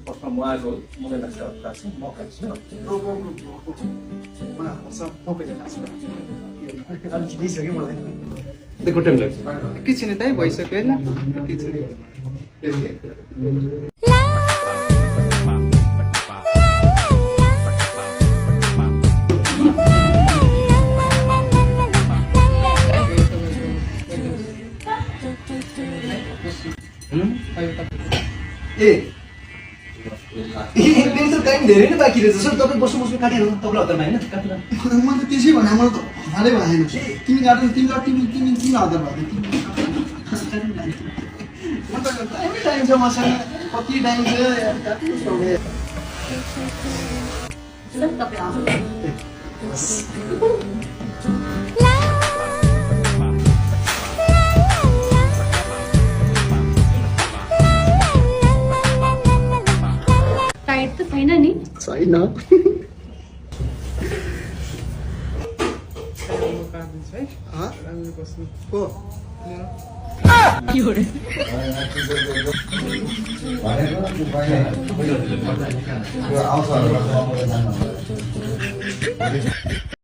Posso falar algo muito legal, tá assim, uma ocasião. देखो time लाग्छ एकैछिन दाइ भइसक्यो होइन एकैछिन ए मेरो त टाइम धेरै नै बाँकी रहेछ सर तपाईँ बस्नु बस्नु काटिहाल्नु तपाईँलाई हतारमा होइन काट्नु मैले त त्यसै भने मलाई त हतारै भएन तिमी गाड्नु तिमी किन हतार भएको म त टाइमै टाइम छ मसँग कति टाइम छ काट्नु तपाईँ टाइट त छैन नि छैन काटिदिन्छु है राम्रो बस्नु हो आउँछ